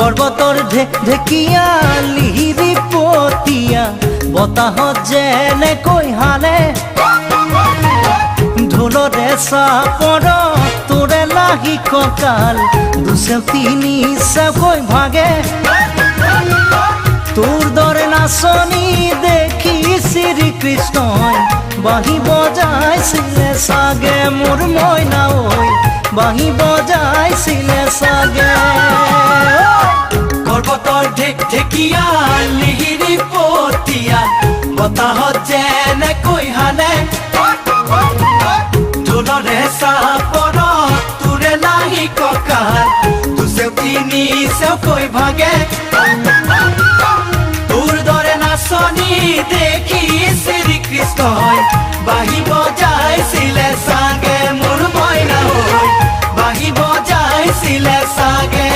পৰ্বতৰ ঢেকীয়া লিহিৰি পতীয়া বতাহত যেনেকৈ হালে ঢোলৰে চাপৰ তোৰে লাহি কঁকাল দুচেও তিনি চেওকৈ ভাগে তোৰ দৰে নাচনি দেখি শ্ৰীকৃষ্ণই বাঁহী বজাইছিলে চাগে মোৰ মইনা ঐ বাঁহী বজাইছিলে চাগে পৰ্বতৰ ঢেকীয়া লিহিৰি পতীয়া বতাহত যেনেকৈ হালে ঢোলৰে চাপৰ তোৰে লাহি কঁকাল দুচেও তিনি চেওকৈ ভাগে তোৰ দৰে নাচনি দেখি শ্ৰীকৃষ্ণই বাঁহী বজাইছিলে চাগে মোৰ মইনা ঐ বাঁহী বজাইছিলে চাগে